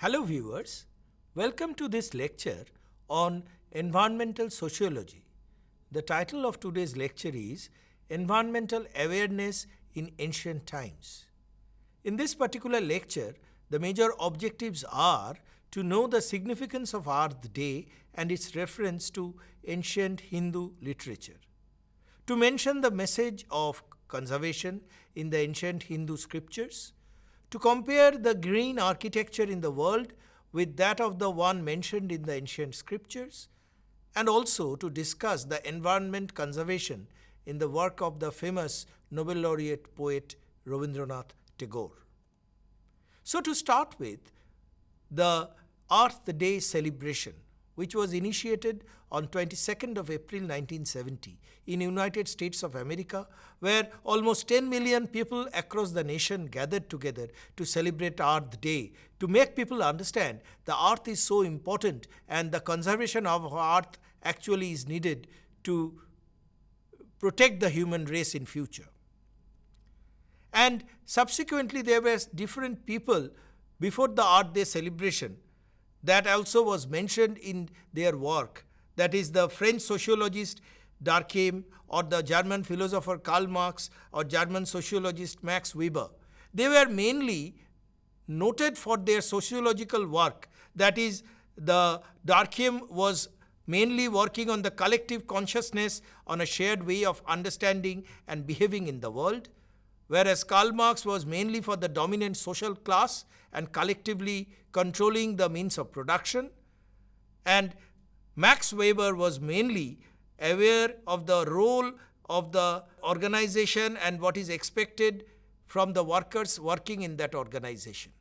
Hello viewers, welcome to this lecture on environmental sociology. The title of today's lecture is Environmental Awareness in Ancient Times. In this particular lecture, the major objectives are to know the significance of Earth Day and its reference to ancient Hindu literature, to mention the message of conservation in the ancient Hindu scriptures, to compare the green architecture in the world with that of the one mentioned in the ancient scriptures, and also to discuss the environment conservation in the work of the famous Nobel laureate poet Rabindranath Tagore. So to start with, the Earth Day celebration, which was initiated on 22nd of April 1970 in United States of America, where almost 10 million people across the nation gathered together to celebrate Earth Day, to make people understand the earth is so important and the conservation of earth actually is needed to protect the human race in future. And subsequently there were different people before the Earth Day celebration that also was mentioned in their work. That is the French sociologist Durkheim, or the German philosopher Karl Marx, or German sociologist Max Weber. They were mainly noted for their sociological work. That is, the Durkheim was mainly working on the collective consciousness, on a shared way of understanding and behaving in the world, whereas Karl Marx was mainly for the dominant social class and collectively controlling the means of production, and Max Weber was mainly aware of the role of the organization and what is expected from the workers working in that organization.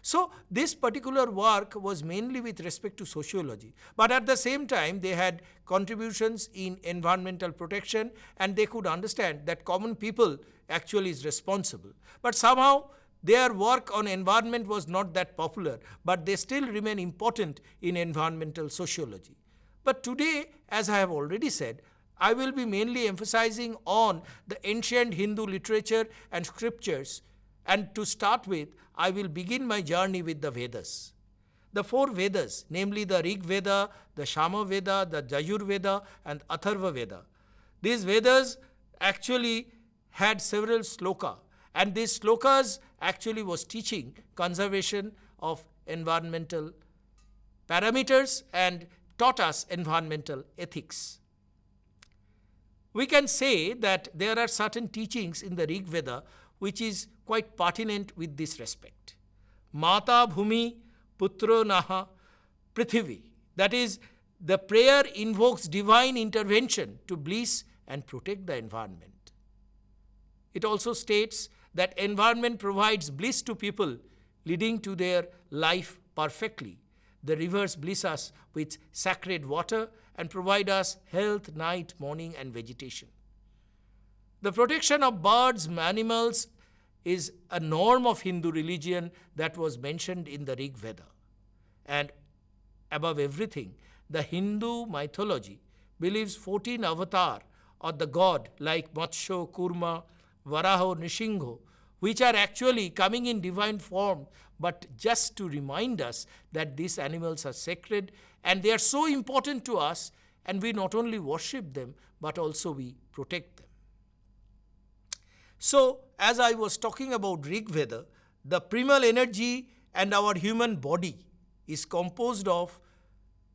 So this particular work was mainly with respect to sociology, but at the same time they had contributions in environmental protection, and they could understand that common people actually is responsible. But somehow their work on environment was not that popular, but they still remain important in environmental sociology. But today, as I have already said, I will be mainly emphasizing on the ancient Hindu literature and scriptures, and to start with, I will begin my journey with the Vedas. The four Vedas, namely the Rig Veda, the Shama Veda, the Yajur Veda and Atharva Veda. These Vedas actually had several sloka, and these slokas actually was teaching conservation of environmental parameters and taught us environmental ethics. We can say that there are certain teachings in the Rig Veda which is quite pertinent with this respect. Mata Bhumi Putro Naha Prithivi. That is, the prayer invokes divine intervention to bless and protect the environment. It also states that environment provides bliss to people, leading to their life perfectly. The rivers bless us with sacred water and provide us health, night, morning and vegetation. The protection of birds, animals is a norm of Hindu religion that was mentioned in the Rig Veda. And above everything, the Hindu mythology believes 14 avatars of the god like Matsya, Kurma, Varaho, Nrsimha, which are actually coming in divine form, but just to remind us that these animals are sacred and they are so important to us, and we not only worship them, but also we protect them. So, as I was talking about Rig Veda, the primal energy and our human body is composed of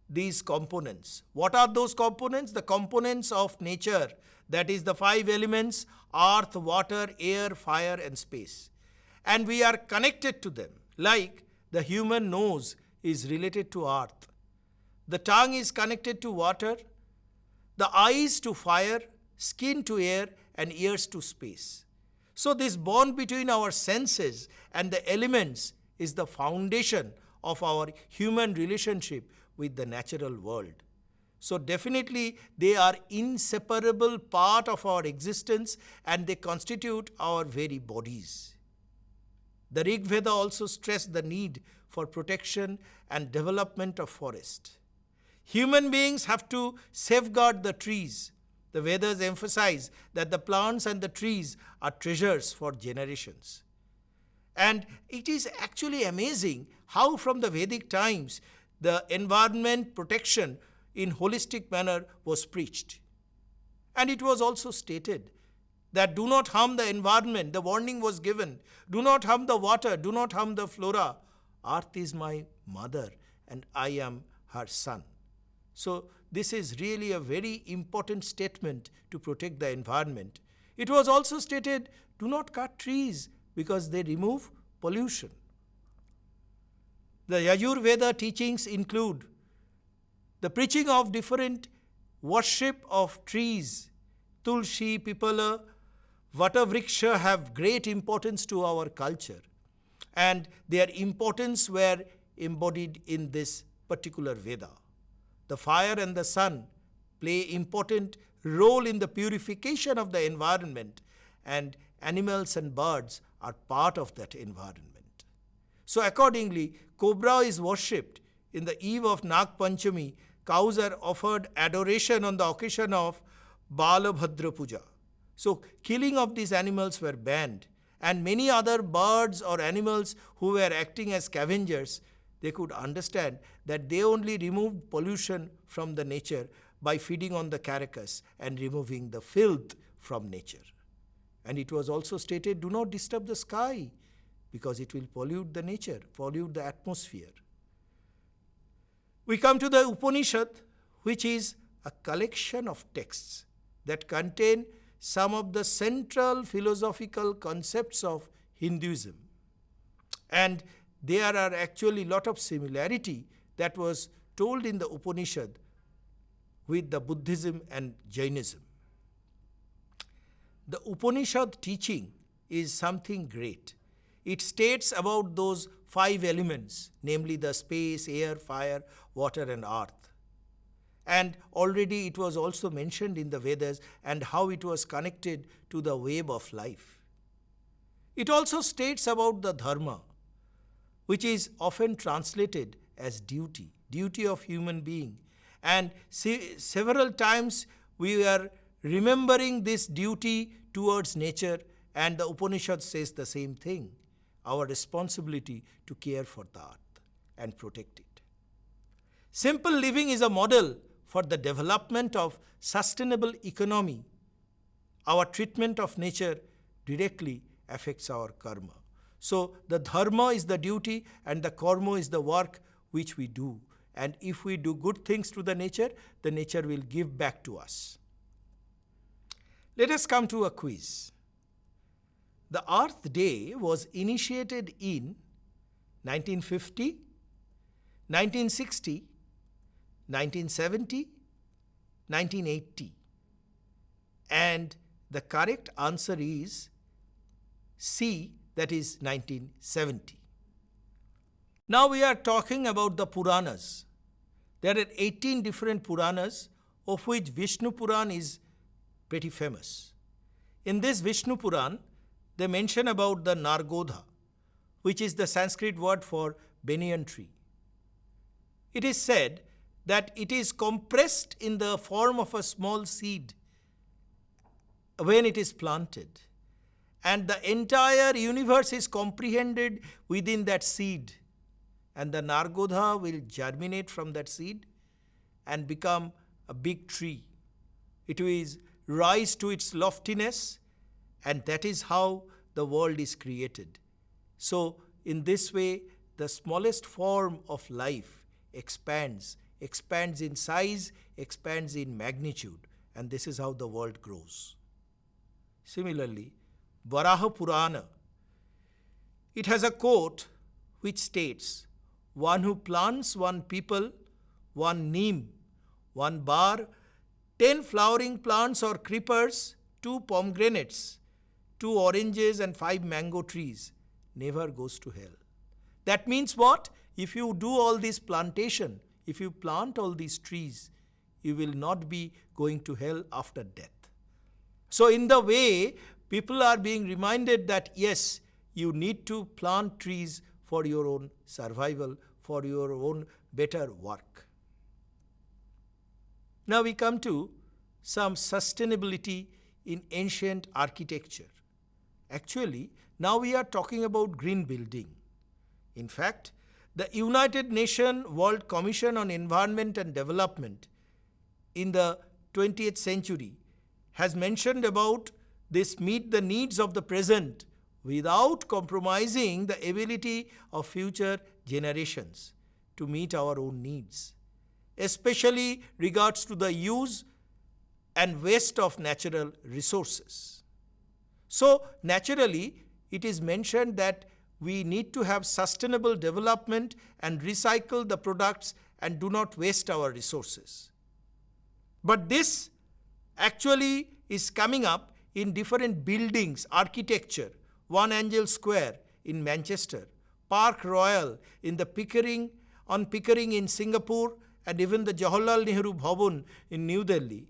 these components. What are those components? The components of nature, that is the five elements: earth, water, air, fire and space. And we are connected to them, like the human nose is related to earth, the tongue is connected to water, the eyes to fire, skin to air and ears to space. So this bond between our senses and the elements is the foundation of our human relationship with the natural world. So definitely they are inseparable part of our existence and they constitute our very bodies. The Rig Veda also stressed the need for protection and development of forest. Human beings have to safeguard the trees. The Vedas emphasize that the plants and the trees are treasures for generations. And it is actually amazing how from the Vedic times the environment protection in holistic manner was preached. And it was also stated that do not harm the environment. The warning was given. Do not harm the water. Do not harm the flora. Earth is my mother and I am her son. So this is really a very important statement to protect the environment. It was also stated, do not cut trees because they remove pollution. The Yajurveda teachings include the preaching of different worship of trees. Tulsi, Pipala, Vatavriksha have great importance to our culture, and their importance were embodied in this particular Veda. The fire and the sun play important role in the purification of the environment, and animals and birds are part of that environment. So accordingly, cobra is worshipped. In the eve of Nag Panchami, cows are offered adoration on the occasion of Balabhadra Puja. So killing of these animals were banned, and many other birds or animals who were acting as scavengers, they could understand that they only removed pollution from the nature by feeding on the carcass and removing the filth from nature. And it was also stated, do not disturb the sky because it will pollute the nature, pollute the atmosphere. We come to the Upanishad, which is a collection of texts that contain some of the central philosophical concepts of Hinduism. And there are actually a lot of similarity that was told in the Upanishad with the Buddhism and Jainism. The Upanishad teaching is something great. It states about those 5 elements, namely the space, air, fire, water and earth. And already it was also mentioned in the Vedas and how it was connected to the web of life. It also states about the dharma, which is often translated as duty, duty of human being. And several times we are remembering this duty towards nature, and the Upanishad says the same thing, our responsibility to care for the earth and protect it. Simple living is a model for the development of sustainable economy. Our treatment of nature directly affects our karma. So the dharma is the duty and the karma is the work which we do. And if we do good things to the nature will give back to us. Let us come to a quiz. The Earth Day was initiated in 1950, 1960, 1970, 1980. And the correct answer is C, that is 1970. Now we are talking about the Puranas. There are 18 different Puranas, of which Vishnu Puran is pretty famous. In this Vishnu Puran, they mention about the Nargodha, which is the Sanskrit word for banyan tree. It is said that it is compressed in the form of a small seed when it is planted, and the entire universe is comprehended within that seed, and the Nargodha will germinate from that seed and become a big tree. It will rise to its loftiness, and that is how the world is created. So in this way, the smallest form of life expands in size, expands in magnitude, and this is how the world grows. Similarly, Varaha Purana, it has a quote which states, one who plants one people, one neem, one bar, 10 flowering plants or creepers, 2 pomegranates, 2 oranges and 5 mango trees, never goes to hell. That means what? If you do all this plantation, if you plant all these trees, you will not be going to hell after death. So in the way, people are being reminded that yes, you need to plant trees for your own survival, for your own better work. Now we come to some sustainability in ancient architecture. Actually, now we are talking about green building. In fact, the United Nations World Commission on Environment and Development in the 20th century has mentioned about this meet the needs of the present without compromising the ability of future generations to meet our own needs, especially regards to the use and waste of natural resources. So, naturally, it is mentioned that we need to have sustainable development and recycle the products and do not waste our resources. But this actually is coming up in different buildings, architecture, One Angel Square in Manchester, Park Royal in the Pickering in Singapore, and even the Jawaharlal Nehru Bhavan in New Delhi.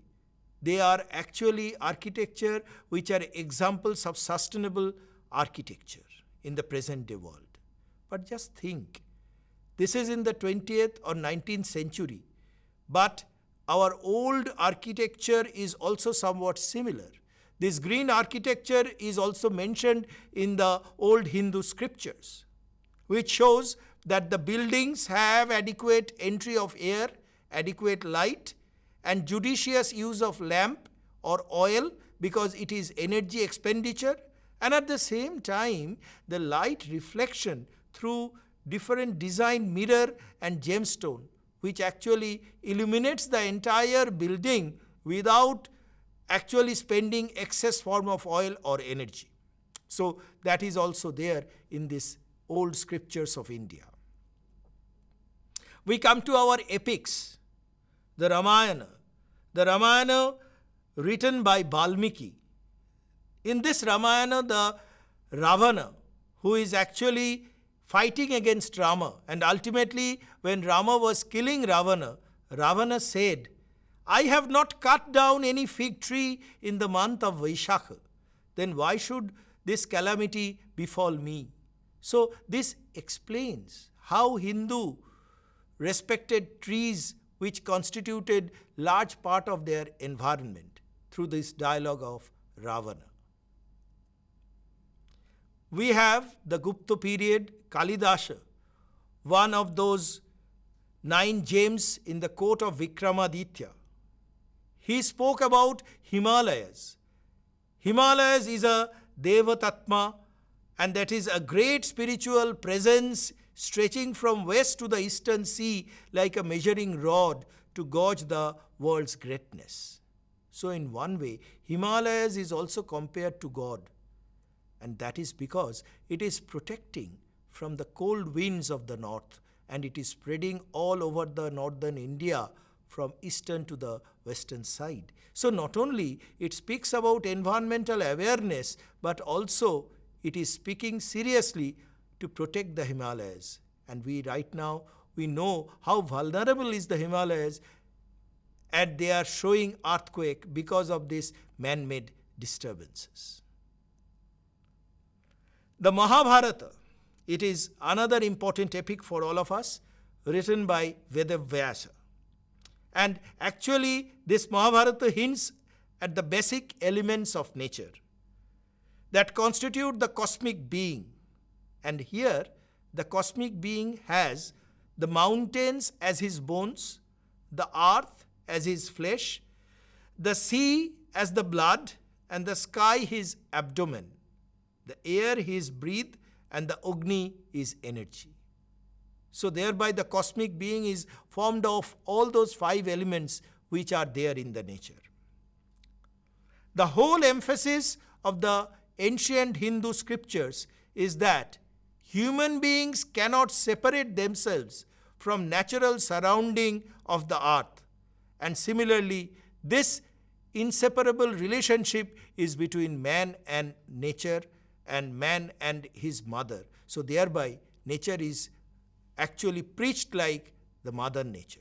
They are actually architecture which are examples of sustainable architecture in the present day world. But just think, this is in the 20th or 19th century, but our old architecture is also somewhat similar. This green architecture is also mentioned in the old Hindu scriptures, which shows that the buildings have adequate entry of air, adequate light, and judicious use of lamp or oil because it is energy expenditure, and at the same time the light reflection through different design mirror and gemstone, which actually illuminates the entire building without actually spending excess form of oil or energy. So that is also there in these old scriptures of India. We come to our epics, the Ramayana. The Ramayana written by Valmiki. In this Ramayana, the Ravana, who is actually fighting against Rama, and ultimately when Rama was killing Ravana, Ravana said, I have not cut down any fig tree in the month of Vaishakha. Then why should this calamity befall me? So this explains how Hindu respected trees which constituted large part of their environment through this dialogue of Ravana. We have the Gupta period, Kalidasa, one of those 9 gems in the court of Vikramaditya. He spoke about Himalayas. Himalayas is a Devatatma, and that is a great spiritual presence stretching from west to the eastern sea like a measuring rod to gauge the world's greatness. So in one way, Himalayas is also compared to God, and that is because it is protecting from the cold winds of the north, and it is spreading all over the northern India from eastern to the western side. So not only it speaks about environmental awareness, but also it is speaking seriously to protect the Himalayas. And we right now, we know how vulnerable is the Himalayas, and they are showing earthquake because of these man-made disturbances. The Mahabharata, it is another important epic for all of us, written by Vedavyasa. And actually, this Mahabharata hints at the basic elements of nature that constitute the cosmic being. And here, the cosmic being has the mountains as his bones, the earth as his flesh, the sea as the blood, and the sky his abdomen, the air his breath, and the Agni is energy. So thereby the cosmic being is formed of all those 5 elements which are there in the nature. The whole emphasis of the ancient Hindu scriptures is that human beings cannot separate themselves from natural surrounding of the earth. And similarly, this inseparable relationship is between man and nature, and man and his mother. So thereby nature is actually preached like the mother nature.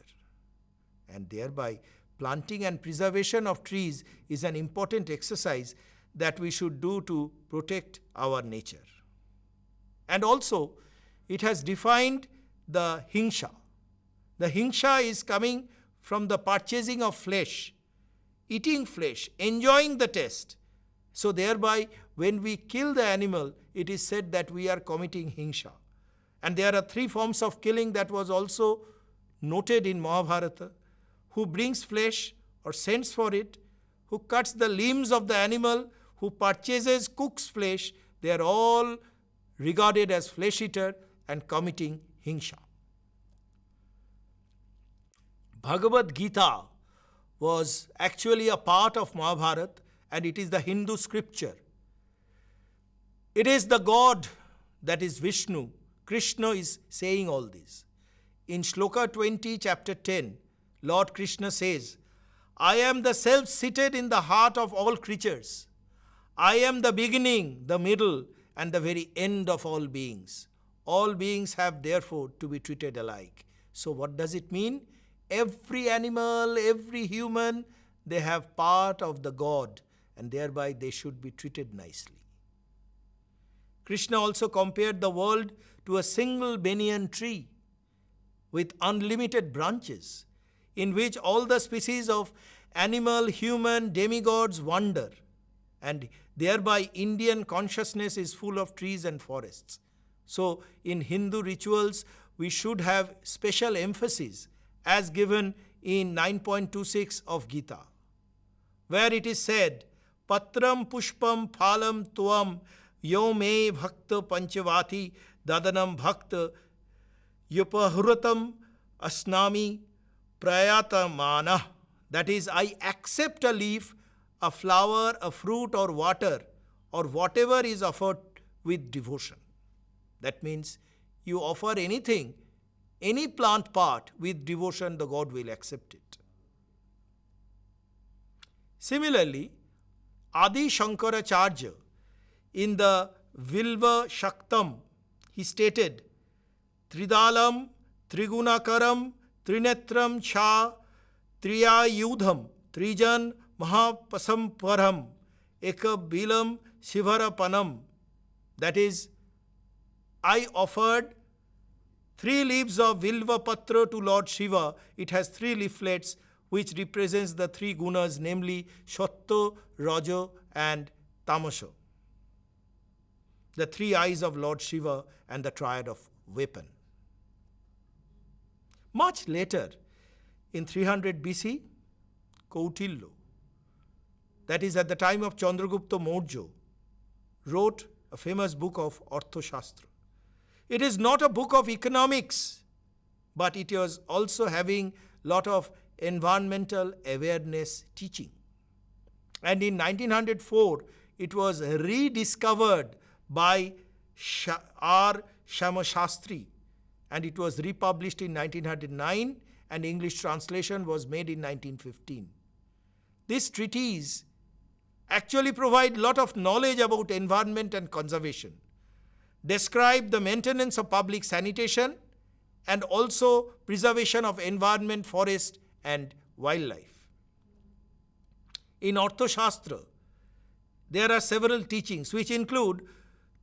And thereby planting and preservation of trees is an important exercise that we should do to protect our nature. And also, it has defined the hingsha. The hingsha is coming from the purchasing of flesh, eating flesh, enjoying the taste. So thereby, when we kill the animal, it is said that we are committing hingsha. And there are 3 forms of killing that was also noted in Mahabharata. Who brings flesh or sends for it, who cuts the limbs of the animal, who purchases, cooks flesh, they are all regarded as flesh eater and committing hingsha. Bhagavad Gita was actually a part of Mahabharata, and it is the Hindu scripture. It is the God, that is Vishnu. Krishna is saying all this. In Shloka 20, chapter 10, Lord Krishna says, I am the self-seated in the heart of all creatures. I am the beginning, the middle, and the very end of all beings. All beings have therefore to be treated alike. So what does it mean? Every animal, every human, they have part of the God, and thereby they should be treated nicely. Krishna also compared the world to a single banyan tree with unlimited branches, in which all the species of animal, human, demigods wander, and thereby Indian consciousness is full of trees and forests. So in Hindu rituals, we should have special emphasis as given in 9.26 of Gita, where it is said, Patram pushpam phalam tuam yo me bhakta panchavati dadanam bhakta yupahuratam asnami prayatamana. That is, I accept a leaf, a flower, a fruit or water, or whatever is offered with devotion. That means you offer anything, any plant part with devotion, the God will accept it. Similarly, Adi Shankaracharya in the Vilva Shaktam, he stated, Tridalam, Trigunakaram, Trinetram Cha, Triyayudham, Trijan Mahapasamparam, Ekabilam Shivarapanam. That is, I offered 3 leaves of Vilva Patra to Lord Shiva. It has 3 leaflets which represents the 3 gunas, namely Sattva, Raja and Tamasa. The 3 eyes of Lord Shiva and the triad of weapon. Much later, in 300 BC, Kautilya, that is at the time of Chandragupta Maurya, wrote a famous book of Arthashastra. It is not a book of economics, but it was also having lot of environmental awareness teaching. And in 1904, it was rediscovered by R. Shamashastri, and it was republished in 1909, and English translation was made in 1915. This treatise actually provides a lot of knowledge about environment and conservation, describe the maintenance of public sanitation, and also preservation of environment, forest, and wildlife. In Arthashastra, there are several teachings which include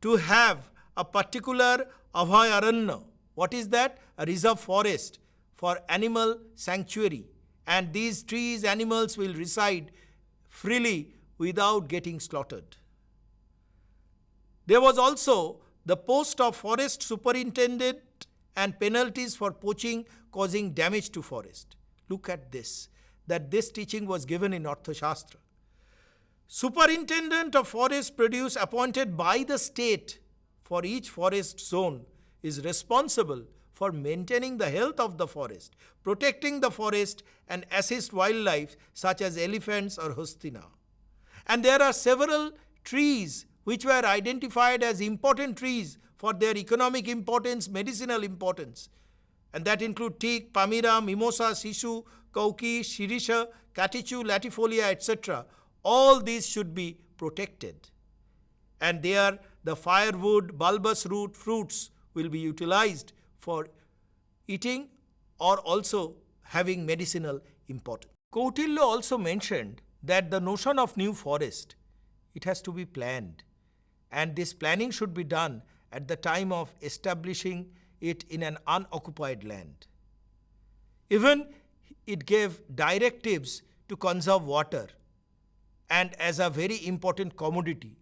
to have a particular abhayaranya. What is that? A reserve forest for animal sanctuary. And these trees, animals will reside freely without getting slaughtered. There was also the post of forest superintendent and penalties for poaching causing damage to forest. Look at this, that this teaching was given in Arthashastra. Superintendent of forest produce appointed by the state for each forest zone is responsible for maintaining the health of the forest, protecting the forest, and assist wildlife such as elephants or hustina. And there are several trees which were identified as important trees for their economic importance, medicinal importance. And that include teak, pamira, mimosa, sishu, kauki, shirisha, katichu, latifolia, etc. All these should be protected. And there the firewood, bulbous root, fruits will be utilized for eating or also having medicinal importance. Kautilya also mentioned that the notion of new forest, it has to be planned. And this planning should be done at the time of establishing it in an unoccupied land. Even it gave directives to conserve water. and as a very important commodity.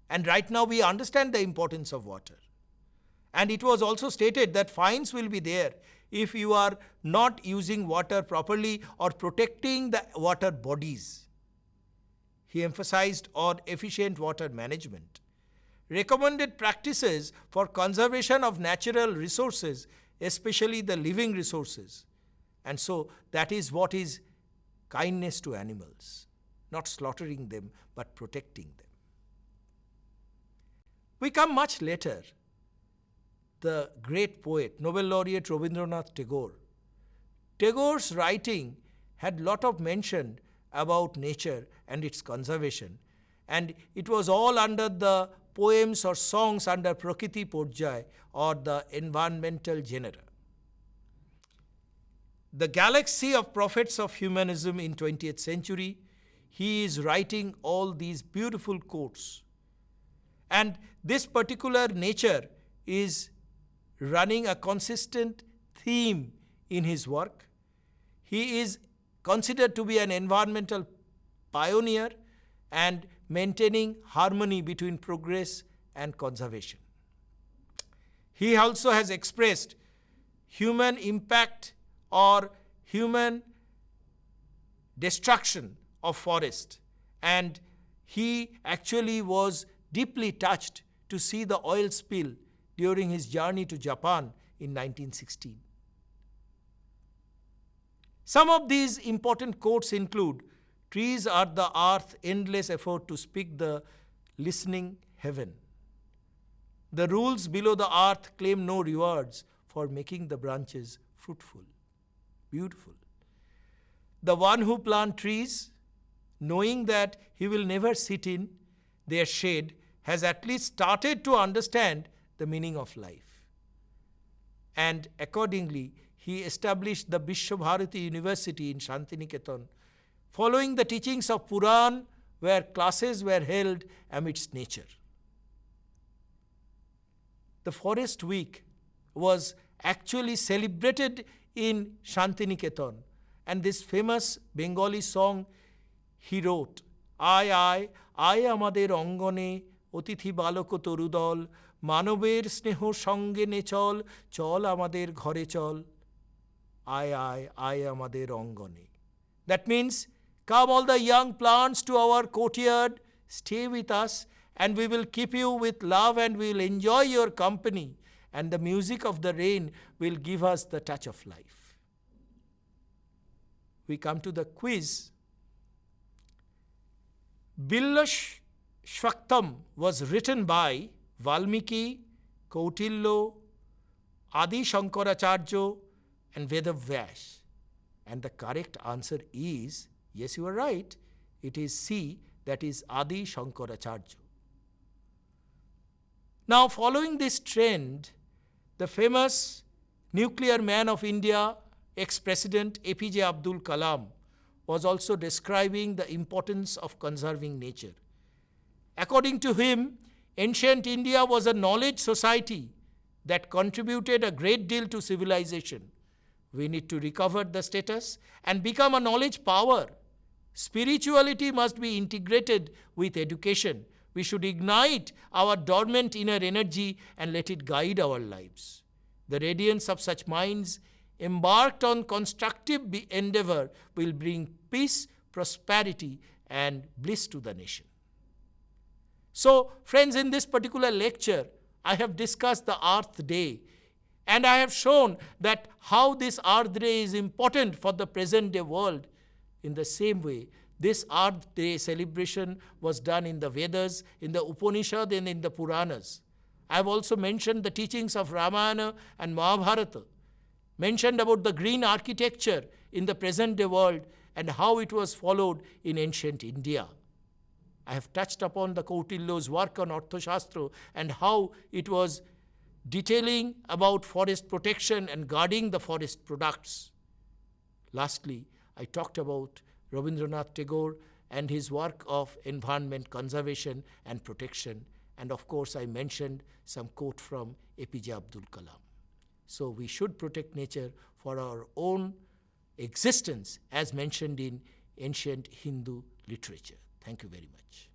And right now we understand the importance of water. And it was also stated that fines will be there if you are not using water properly or protecting the water bodies. He emphasized on efficient water management, recommended practices for conservation of natural resources, especially the living resources. And so that is what is kindness to animals, not slaughtering them but protecting them. We come much later. The great poet, Nobel laureate Rabindranath Tagore. Tagore's writing had lot of mention about nature and its conservation, and it was all under the poems or songs under Prakriti Parjyaya or the environmental genre. The galaxy of prophets of humanism in 20th century, he is writing all these beautiful quotes. And this particular nature is running a consistent theme in his work. He is considered to be an environmental pioneer and maintaining harmony between progress and conservation. He also has expressed human impact or human destruction of forest, and he actually was deeply touched to see the oil spill during his journey to Japan in 1916. Some of these important quotes include, "Trees are the earth's endless effort to speak the listening heaven. The rules below the earth claim no rewards for making the branches fruitful." Beautiful. "The one who plants trees, knowing that he will never sit in their shade, has at least started to understand the meaning of life." And accordingly, he established the Vishwabharati University in Shantiniketan, following the teachings of Purana, where classes were held amidst nature. The Forest Week was actually celebrated in Shantiniketan, and this famous Bengali song he wrote, "Aye, aye, aye amader অঙ্গনে অতিথি বালক তরুদল মানবের স্নেহ সঙ্গে নে চল চল আমাদের ঘরে চল আয় আয় আয় আমাদের অঙ্গনে." That means, come all the young plants to our courtyard, stay with us, and we will keep you with love and we will enjoy your company, and the music of the rain will give us the touch of life. We come to the quiz. Billash Shvaktam was written by Valmiki, Kautilya, Adi Shankaracharya, and Vedavyas. And the correct answer is, yes, you are right, it is C, that is Adi Shankaracharya. Now, following this trend, the famous nuclear man of India, ex-President A.P.J Abdul Kalam, was also describing the importance of conserving nature. According to him, ancient India was a knowledge society that contributed a great deal to civilization. We need to recover the status and become a knowledge power. Spirituality must be integrated with education. We should ignite our dormant inner energy and let it guide our lives. The radiance of such minds embarked on constructive endeavor will bring peace, prosperity, and bliss to the nation. So, friends, in this particular lecture, I have discussed the Earth Day, and I have shown that how this Earth Day is important for the present day world. In the same way, this Earth Day celebration was done in the Vedas, in the Upanishads, and in the Puranas. I have also mentioned the teachings of Ramayana and Mahabharata, mentioned about the green architecture in the present day world and how it was followed in ancient India. I have touched upon the Kautilya's work on Arthashastra and how it was detailing about forest protection and guarding the forest products. Lastly, I talked about Rabindranath Tagore and his work of environment conservation and protection. And of course, I mentioned some quote from A.P.J Abdul Kalam. So we should protect nature for our own existence, as mentioned in ancient Hindu literature. Thank you very much.